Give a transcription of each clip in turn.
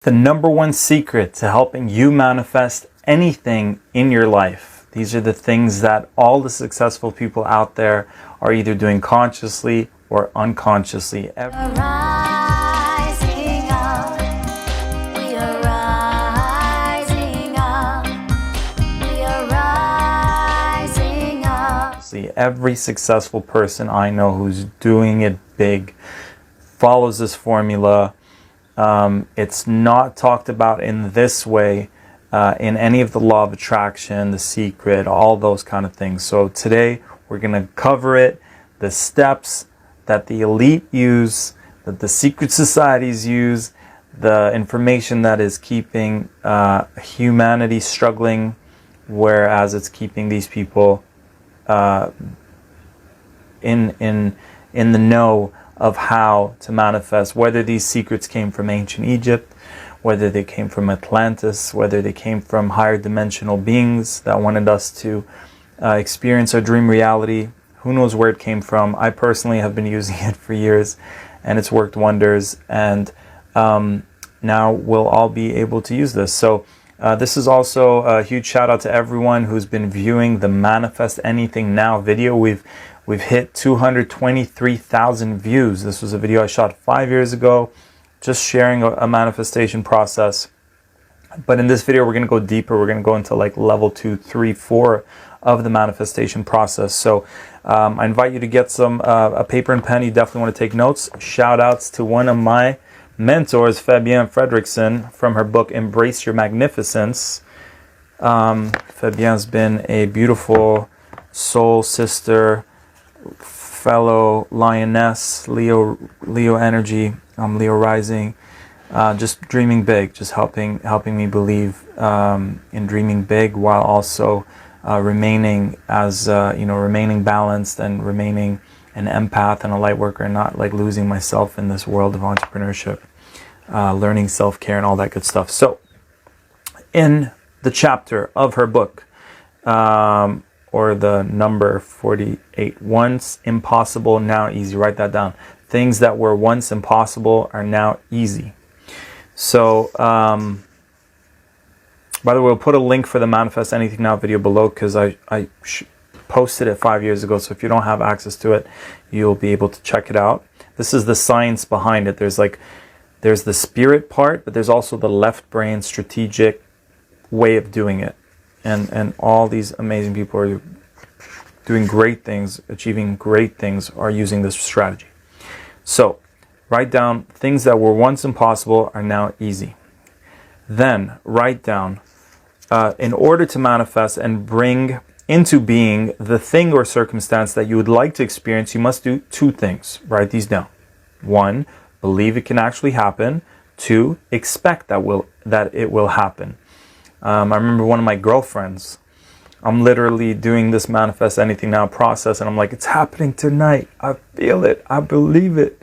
The number one secret to helping you manifest anything in your life. These are the things that all the successful people out there are either doing consciously or unconsciously. Every successful person I know who's doing it big follows this formula. It's not talked about in this way in any of the law of attraction, the secret, all those kind of things. So today we're going to cover it, the steps that the elite use, that the secret societies use, the information that is keeping humanity struggling, whereas it's keeping these people in the know of how to manifest, whether these secrets came from ancient Egypt, whether they came from Atlantis, whether they came from higher dimensional beings that wanted us to experience our dream reality. Who knows where it came from? I personally have been using it for years and it's worked wonders, and now we'll all be able to use this. So this is also a huge shout out to everyone who's been viewing the Manifest Anything Now video. We've hit 223,000 views. This was a video I shot 5 years ago, just sharing a manifestation process. But in this video, we're going to go deeper. We're going to go into like level 2, 3, 4 of the manifestation process. So I invite you to get some a paper and pen. You definitely want to take notes. Shout outs to one of my mentors, Fabienne Fredrickson, from her book Embrace Your Magnificence. Fabienne's been a beautiful soul sister, fellow lioness, Leo energy, Leo rising, just dreaming big, just helping me believe in dreaming big, while also remaining as remaining balanced and remaining an empath and a light worker, and not like losing myself in this world of entrepreneurship, learning self-care and all that good stuff. So in the chapter of her book, or the number 48, once impossible, now easy. Write that down. Things that were once impossible are now easy. So, by the way, we'll put a link for the Manifest Anything Now video below, because I posted it 5 years ago. So if you don't have access to it, you'll be able to check it out. This is the science behind it. There's the spirit part, but there's also the left brain strategic way of doing it. And all these amazing people are doing great things, achieving great things, are using this strategy. So write down things that were once impossible are now easy. Then write down, in order to manifest and bring into being the thing or circumstance that you would like to experience, you must do two things. Write these down. 1, believe it can actually happen. 2, expect that it will happen. I remember one of my girlfriends, I'm literally doing this Manifest Anything Now process, and I'm like, it's happening tonight. I feel it. I believe it.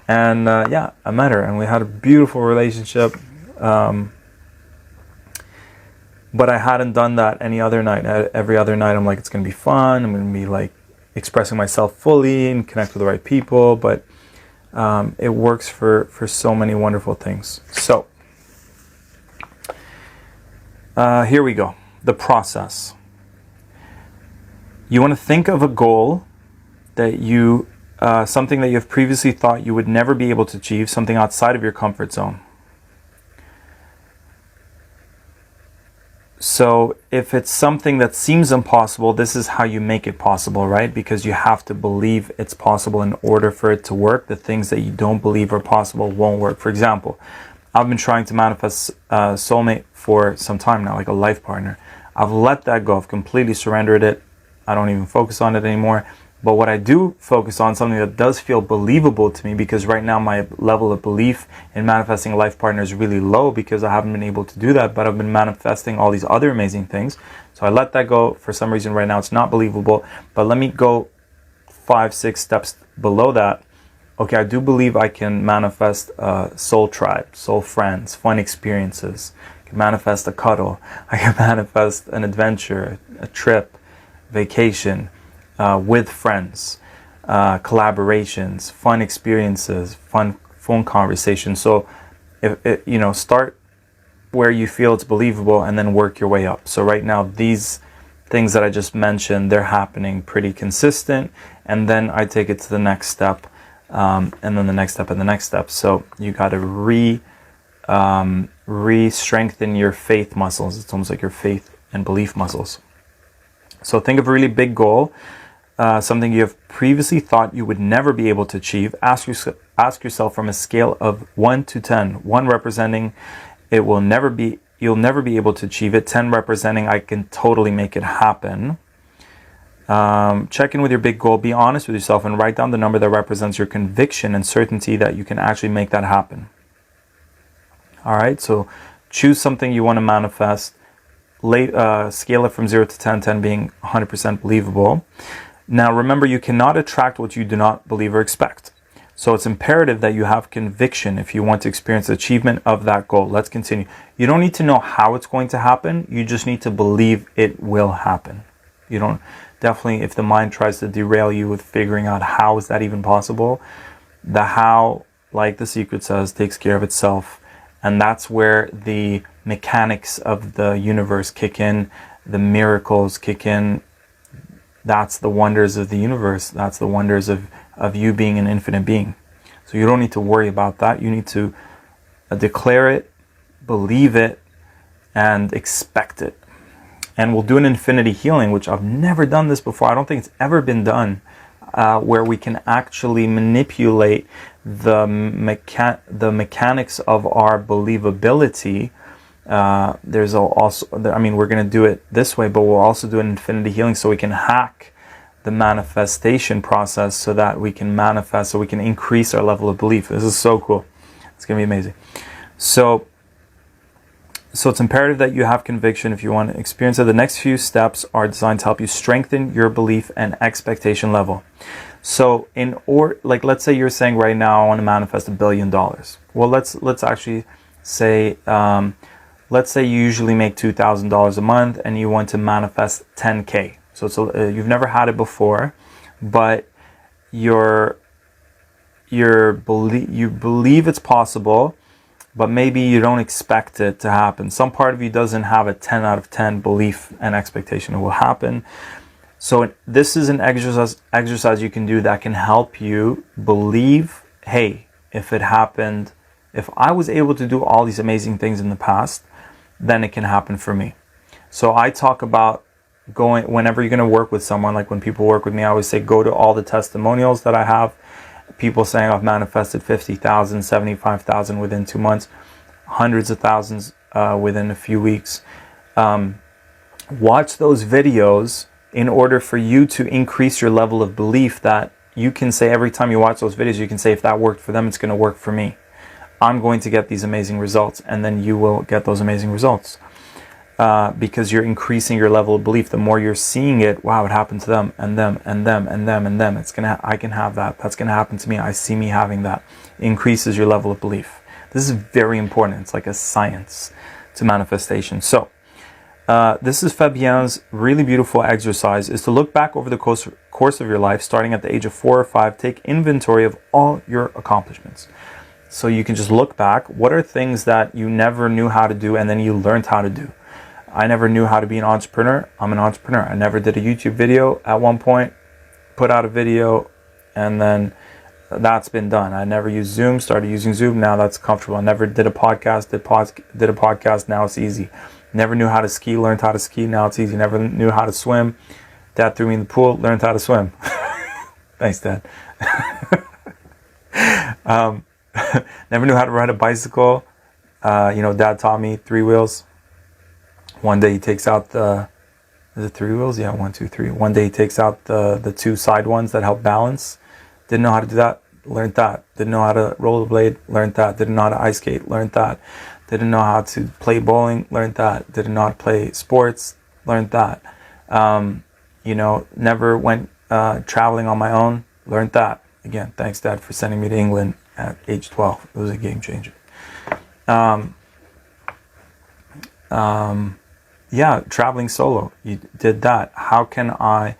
And yeah, I met her and we had a beautiful relationship. But I hadn't done that any other night. Every other night I'm like, it's going to be fun. I'm going to be like expressing myself fully and connect with the right people. But it works for so many wonderful things. So here we go. The process. You want to think of a goal that you, something that you have previously thought you would never be able to achieve, something outside of your comfort zone. So if it's something that seems impossible, this is how you make it possible, right? Because you have to believe it's possible in order for it to work. The things that you don't believe are possible won't work. For example, I've been trying to manifest a soulmate for some time now, like a life partner. I've let that go. I've completely surrendered it. I don't even focus on it anymore. But what I do focus on, something that does feel believable to me, because right now my level of belief in manifesting a life partner is really low because I haven't been able to do that, but I've been manifesting all these other amazing things. So I let that go. For some reason right now it's not believable, but let me go 5, 6 steps below that. Okay, I do believe I can manifest a soul tribe, soul friends, fun experiences. I can manifest a cuddle. I can manifest an adventure, a trip, vacation, with friends, collaborations, fun experiences, fun phone conversations. So start where you feel it's believable and then work your way up. So right now, these things that I just mentioned, they're happening pretty consistent, and then I take it to the next step, and then the next step and the next step. So you got to re-strengthen your faith muscles. It's almost like your faith and belief muscles. So think of a really big goal, something you have previously thought you would never be able to achieve. Ask yourself from a scale of 1 to 10, 1 representing you'll never be able to achieve it, 10 representing I can totally make it happen. Check in with your big goal, be honest with yourself, and write down the number that represents your conviction and certainty that you can actually make that happen. All right, so choose something you want to manifest. Scale it from 0 to 10, 10 being 100% believable. Now remember, you cannot attract what you do not believe or expect. So it's imperative that you have conviction if you want to experience the achievement of that goal. Let's continue. You don't need to know how it's going to happen. You just need to believe it will happen. You don't, definitely, if the mind tries to derail you with figuring out how is that even possible, the how, like the secret says, takes care of itself. And that's where the mechanics of the universe kick in, the miracles kick in. That's the wonders of the universe. That's the wonders of you being an infinite being. So you don't need to worry about that. You need to declare it, believe it, and expect it. And we'll do an infinity healing, which I've never done this before. I don't think it's ever been done, where we can actually manipulate the mechanics of our believability. There's also, we're going to do it this way, but we'll also do an infinity healing so we can hack the manifestation process so that we can manifest, so we can increase our level of belief. This is so cool. It's going to be amazing. So it's imperative that you have conviction if you want to experience it. The next few steps are designed to help you strengthen your belief and expectation level. So let's say you're saying right now, I want to manifest $1 billion. Well, let's actually say, let's say you usually make $2,000 a month and you want to manifest 10K. So you've never had it before, but you believe it's possible, but maybe you don't expect it to happen. Some part of you doesn't have a 10 out of 10 belief and expectation it will happen. So this is an exercise you can do that can help you believe, hey, if it happened, if I was able to do all these amazing things in the past, then it can happen for me. So I talk about whenever you're going to work with someone, like when people work with me, I always say, go to all the testimonials that I have. People saying I've manifested 50,000, 75,000 within 2 months, hundreds of thousands within a few weeks. Watch those videos in order for you to increase your level of belief that you can say every time you watch those videos, you can say, if that worked for them, it's going to work for me. I'm going to get these amazing results, and then you will get those amazing results. Because you're increasing your level of belief. The more you're seeing it, wow, it happened to them and them and them and them and them. I can have that. That's gonna happen to me. I see me having that. It increases your level of belief. This is very important. It's like a science to manifestation. So this is Fabien's really beautiful exercise, is to look back over the course of your life, starting at the age of 4 or 5. Take inventory of all your accomplishments. So you can just look back. What are things that you never knew how to do and then you learned how to do? I never knew how to be an entrepreneur. I'm an entrepreneur. I never did a YouTube video at one point, put out a video, and then that's been done. I never used Zoom, started using Zoom. Now that's comfortable. I never did a podcast, did a podcast. Now it's easy. Never knew how to ski, learned how to ski. Now it's easy. Never knew how to swim. Dad threw me in the pool, learned how to swim. Thanks, Dad. Never knew how to ride a bicycle. Dad taught me 3 wheels. One day he takes out is it 3 wheels? Yeah, 1, 2, 3. One day he takes out the 2 side ones that help balance. Didn't know how to do that, learned that. Didn't know how to rollerblade, learned that. Didn't know how to ice skate, learned that. Didn't know how to play bowling, learned that. Didn't know how to play sports, learned that. Never went traveling on my own, learned that. Again, thanks, Dad, for sending me to England at age 12. It was a game changer. Traveling solo, you did that. How can I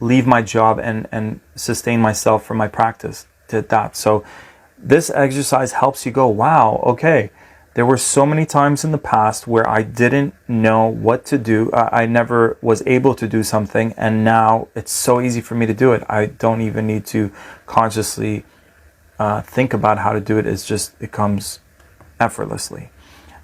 leave my job and sustain myself from my practice? Did that. So This exercise helps you go, wow, okay, there were so many times in the past where I didn't know what to do. I never was able to do something, and now it's so easy for me to do it. I don't even need to consciously think about how to do it. It comes effortlessly.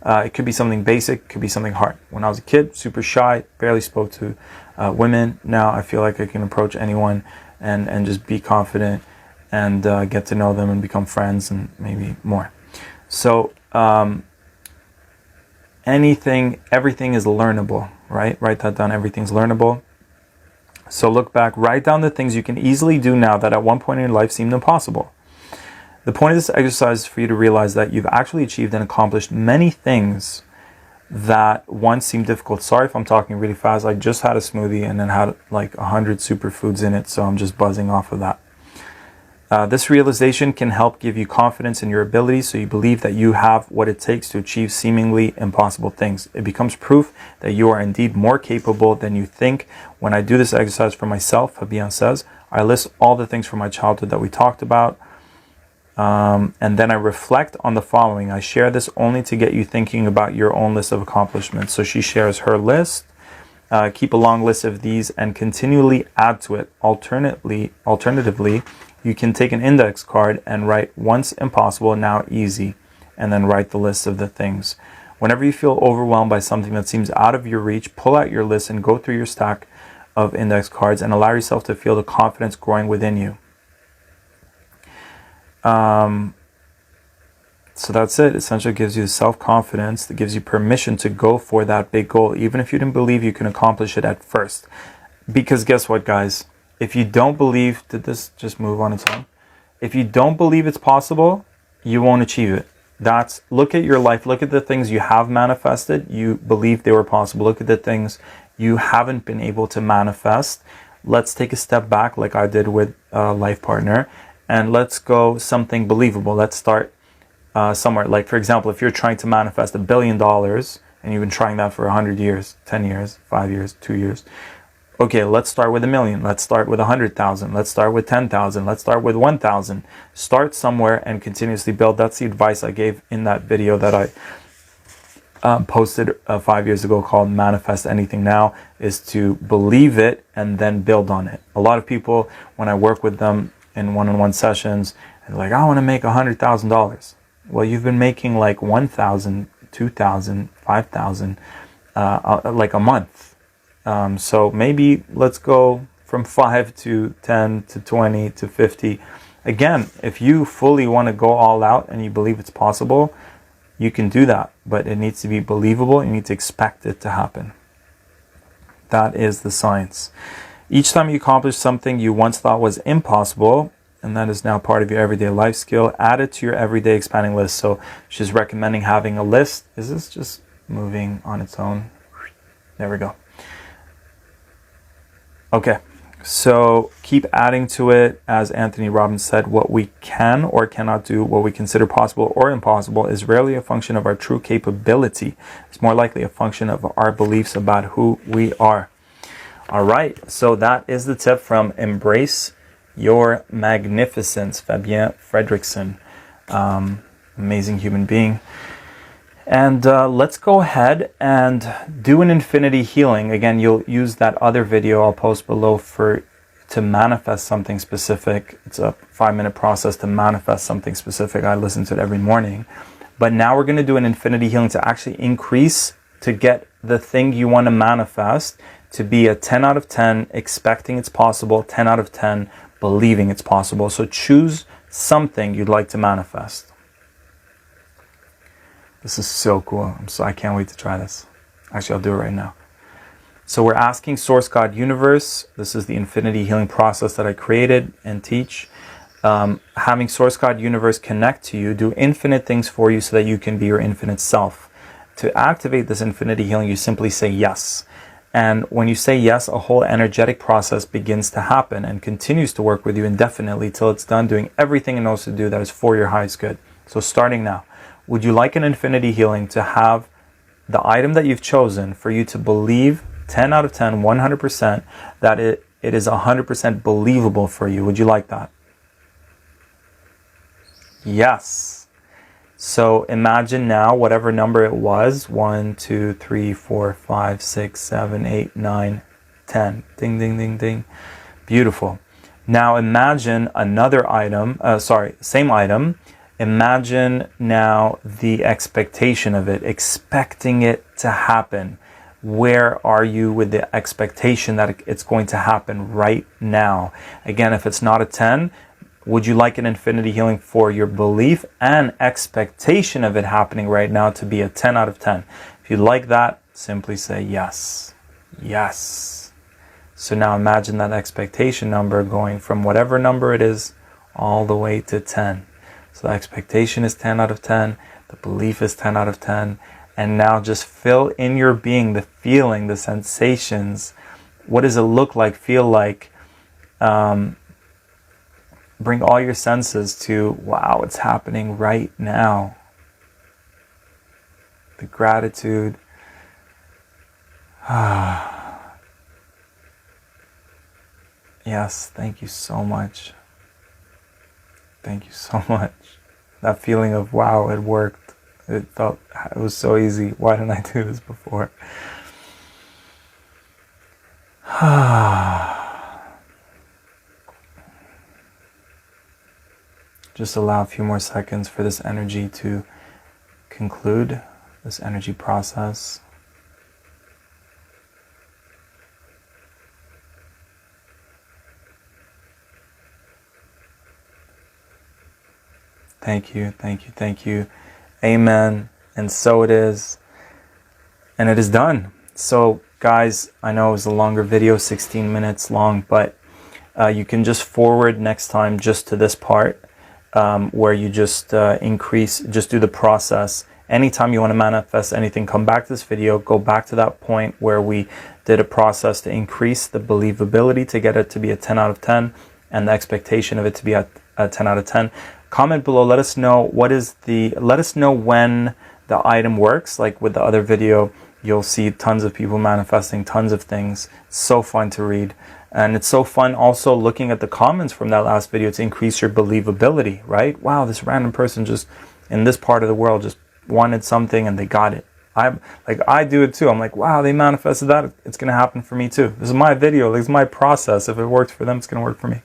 It could be something basic, it could be something hard. When I was a kid, super shy, barely spoke to women. Now I feel like I can approach anyone and just be confident and get to know them and become friends and maybe more. So everything is learnable, right? Write that down, everything's learnable. So look back, write down the things you can easily do now that at one point in your life seemed impossible. The point of this exercise is for you to realize that you've actually achieved and accomplished many things that once seemed difficult. Sorry if I'm talking really fast. I just had a smoothie and then had like 100 superfoods in it, so I'm just buzzing off of that. This realization can help give you confidence in your abilities, so you believe that you have what it takes to achieve seemingly impossible things. It becomes proof that you are indeed more capable than you think. When I do this exercise for myself, Fabian says, I list all the things from my childhood that we talked about. And then I reflect on the following. I share this only to get you thinking about your own list of accomplishments. So she shares her list. Keep a long list of these and continually add to it. Alternatively, you can take an index card and write once impossible, now easy, and then write the list of the things. Whenever you feel overwhelmed by something that seems out of your reach, pull out your list and go through your stack of index cards and allow yourself to feel the confidence growing within you. So that's it. Essentially gives you self-confidence that gives you permission to go for that big goal, even if you didn't believe you can accomplish it at first. Because guess what, guys? If you don't believe, did this just move on its own? If you don't believe it's possible, you won't achieve it. Look at your life. Look at the things you have manifested. You believe they were possible. Look at the things you haven't been able to manifest. Let's take a step back like I did with a life partner. And let's go something believable. Let's start somewhere. Like, for example, if you're trying to manifest $1 billion and you've been trying that for 100 years, 10 years, 5 years, 2 years. Okay, let's start with 1 million. Let's start with 100,000. Let's start with 10,000. Let's start with 1,000. Start somewhere and continuously build. That's the advice I gave in that video that I posted 5 years ago called Manifest Anything Now, is to believe it and then build on it. A lot of people, when I work with them in one-on-one sessions, they're like, I want to make $100,000. Well, you've been making like 1,000, 2,000, 5,000 like a month. So maybe let's go from 5 to 10 to 20 to 50. Again, if you fully want to go all out and you believe it's possible, you can do that. But it needs to be believable. You need to expect it to happen. That is the science. Each time you accomplish something you once thought was impossible, and that is now part of your everyday life skill, add it to your everyday expanding list. So she's recommending having a list. Is this just moving on its own? There we go. Okay, so keep adding to it. As Anthony Robbins said, what we can or cannot do, what we consider possible or impossible, is rarely a function of our true capability. It's more likely a function of our beliefs about who we are. All right, so that is the tip from Embrace Your Magnificence, Fabien Fredrickson. Amazing human being. And let's go ahead and do an infinity healing. Again, you'll use that other video I'll post below to manifest something specific. It's a 5-minute process to manifest something specific. I listen to it every morning. But now we're going to do an infinity healing to actually increase, to get the thing you want to manifest to be a 10 out of 10, expecting it's possible, 10 out of 10, believing it's possible. So choose something you'd like to manifest. This is so cool. I can't wait to try this. Actually, I'll do it right now. So we're asking Source God Universe. This is the infinity healing process that I created and teach. Having Source God Universe connect to you, do infinite things for you so that you can be your infinite self. To activate this infinity healing, you simply say yes. And when you say yes, a whole energetic process begins to happen and continues to work with you indefinitely till it's done doing everything it knows to do that is for your highest good. So starting now. Would you like an infinity healing to have the item that you've chosen for you to believe 10 out of 10, 100% that it is 100% believable for you? Would you like that? Yes. So imagine now whatever number it was, 1, 2, 3, 4, 5, 6, 7, 8, 9, 10. Ding, ding, ding, ding. Beautiful. Now imagine another item, same item. Imagine now the expectation of it, expecting it to happen. Where are you with the expectation that it's going to happen right now? Again, if it's not a 10, would you like an infinity healing for your belief and expectation of it happening right now to be a 10 out of 10? If you like that, simply say yes. Yes. So now imagine that expectation number going from whatever number it is all the way to 10. So the expectation is 10 out of 10. The belief is 10 out of 10. And now just fill in your being the feeling, the sensations. What does it look like, feel like? Bring all your senses to, wow, it's happening right now. The gratitude. Yes, thank you so much. Thank you so much. That feeling of, wow, it worked. It was so easy. Why didn't I do this before? Just allow a few more seconds for this energy to conclude, this energy process. Thank you, thank you, thank you. Amen. And so it is. And it is done. So guys, I know it was a longer video, 16 minutes long, but you can just forward next time just to this part where you just just do the process. Anytime you want to manifest anything, come back to this video, go back to that point where we did a process to increase the believability to get it to be a 10 out of 10 and the expectation of it to be a 10 out of 10. Comment below, let us know let us know when the item works. Like with the other video, you'll see tons of people manifesting tons of things. It's so fun to read. And it's so fun also looking at the comments from that last video to increase your believability, right? Wow, this random person just in this part of the world just wanted something and they got it. I do it too. I'm like, wow, they manifested that. It's going to happen for me too. This is my video. This is my process. If it works for them, it's going to work for me.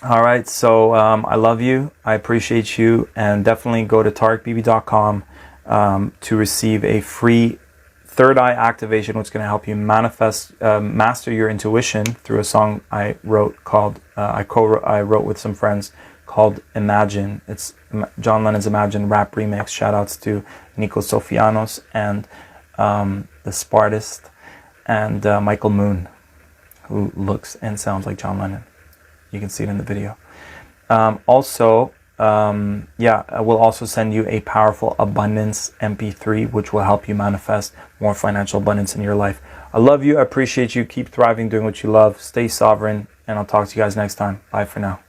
All right, so I love you. I appreciate you. And definitely go to TariqBB.com to receive a free third eye activation, which is going to help you master your intuition through a song I wrote called, I wrote with some friends called Imagine. It's John Lennon's Imagine rap remix. Shout outs to Nico Sofianos and the Spartist and Michael Moon, who looks and sounds like John Lennon. You can see it in the video. I will also send you a powerful abundance MP3, which will help you manifest more financial abundance in your life. I love you. I appreciate you. Keep thriving, doing what you love. Stay sovereign. And I'll talk to you guys next time. Bye for now.